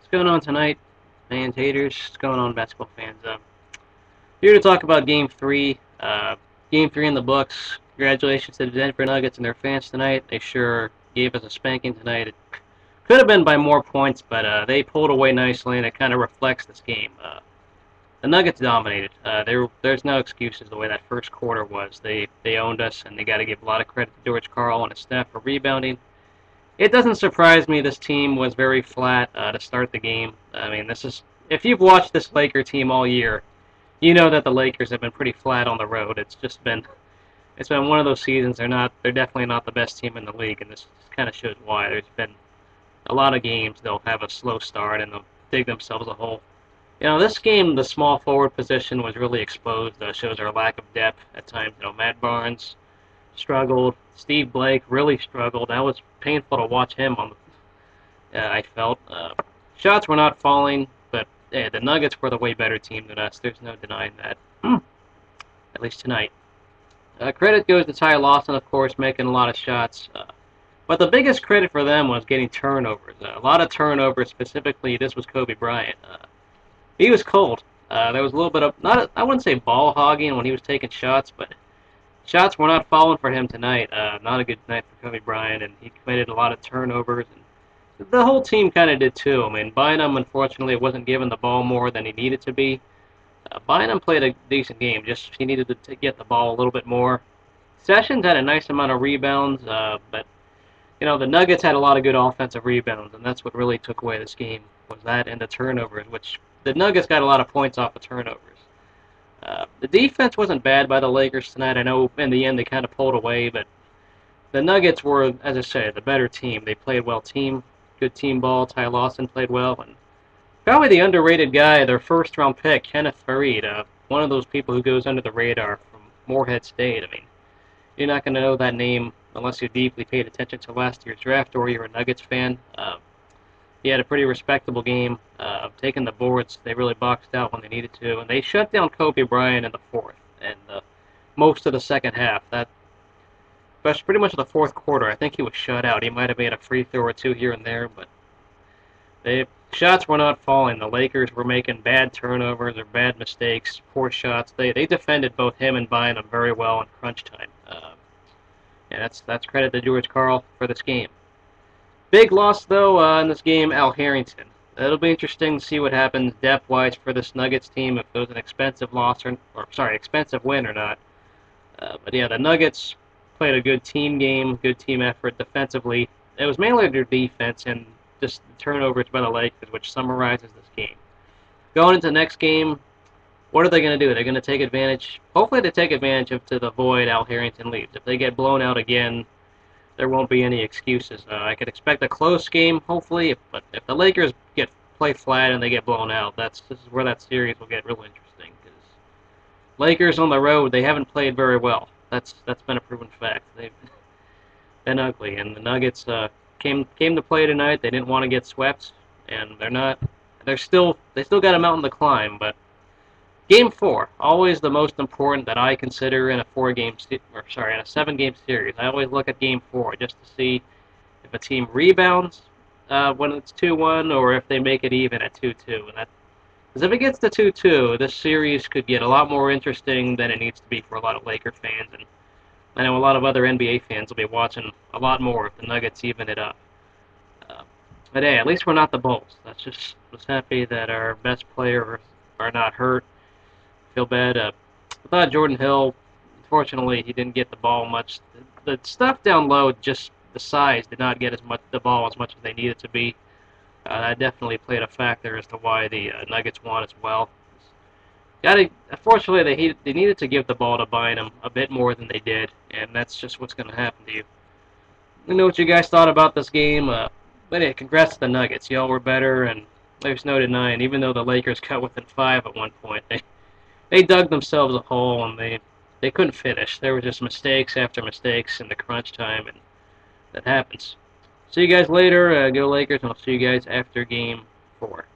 What's going on tonight, fans, haters? What's going on, basketball fans? Here to talk about Game 3. Game 3 in the books. Congratulations to the Denver Nuggets and their fans tonight. They sure gave us a spanking tonight. It could have been by more points, but they pulled away nicely, and it kind of reflects this game. The Nuggets dominated. There's no excuses the way that first quarter was. They owned us, and they got to give a lot of credit to George Karl and his staff for rebounding. It doesn't surprise me this team was very flat to start the game. I mean, if you've watched this Laker team all year, you know that the Lakers have been pretty flat on the road. It's been one of those seasons. They're definitely not the best team in the league, and this kind of shows why. There's been a lot of games they'll have a slow start and they'll dig themselves a hole. This game, the small forward position was really exposed. Shows our lack of depth at times. Matt Barnes struggled. Steve Blake really struggled. That was painful to watch him. I felt shots were not falling, but the Nuggets were the way better team than us. There's no denying that. At least tonight. Credit goes to Ty Lawson, of course, making a lot of shots. But the biggest credit for them was getting turnovers. A lot of turnovers. Specifically, this was Kobe Bryant. He was cold. There was a little bit of I wouldn't say ball hogging when he was taking shots, but shots were not falling for him tonight. Not a good night for Kobe Bryant, and he committed a lot of turnovers. And the whole team kind of did too. I mean, Bynum, unfortunately, wasn't given the ball more than he needed to be. Bynum played a decent game. Just he needed to get the ball a little bit more. Sessions had a nice amount of rebounds, but the Nuggets had a lot of good offensive rebounds, and that's what really took away this game, was that and the turnovers, which the Nuggets got a lot of points off of turnovers. The defense wasn't bad by the Lakers tonight. I know in the end they kind of pulled away, but the Nuggets were, as I said, the better team. They played well good team ball. Ty Lawson played well, and probably the underrated guy, their first-round pick, Kenneth Faried, one of those people who goes under the radar from Morehead State. I mean, you're not going to know that name unless you deeply paid attention to last year's draft or you're a Nuggets fan. He had a pretty respectable game, taking the boards. They really boxed out when they needed to, and they shut down Kobe Bryant in the fourth and most of the second half. That's pretty much the fourth quarter. I think he was shut out. He might have made a free throw or two here and there, but shots were not falling. The Lakers were making bad turnovers or bad mistakes, poor shots. They defended both him and Bynum very well in crunch time. And that's credit to George Karl for this game. Big loss, though, in this game, Al Harrington. It'll be interesting to see what happens depth-wise for this Nuggets team, if it was an expensive expensive win or not. But yeah, the Nuggets played a good team game, good team effort defensively. It was mainly their defense and just the turnovers by the Lakers, which summarizes this game. Going into the next game, what are they going to do? They're going to take advantage. Hopefully they take advantage of to the void Al Harrington leaves. If they get blown out again, there won't be any excuses. I could expect a close game, hopefully, but if the Lakers play flat and they get blown out, this is where that series will get real interesting. Because Lakers on the road, they haven't played very well. That's been a proven fact. They've been ugly, and the Nuggets came to play tonight. They didn't want to get swept, and they still got a mountain to climb. But Game 4, always the most important that I consider in a in a 7-game series. I always look at Game 4 just to see if a team rebounds when it's 2-1 or if they make it even at 2-2. Because if it gets to 2-2, this series could get a lot more interesting than it needs to be for a lot of Laker fans, and I know a lot of other NBA fans will be watching a lot more if the Nuggets even it up. But hey, at least we're not the Bulls. Just happy that our best players are not hurt. Feel bad. I thought Jordan Hill, unfortunately, he didn't get the ball much. The stuff down low, just the size, did not get the ball as much as they needed to be. That definitely played a factor as to why the Nuggets won as well. Unfortunately, they needed to give the ball to Bynum a bit more than they did, and that's just what's going to happen to you. Let me know what you guys thought about this game. But yeah, congrats to the Nuggets. Y'all were better, and there's no denying. Even though the Lakers cut within 5 at one point, they dug themselves a hole, and they couldn't finish. There were just mistakes after mistakes in the crunch time, and that happens. See you guys later. Go Lakers, and I'll see you guys after Game 4.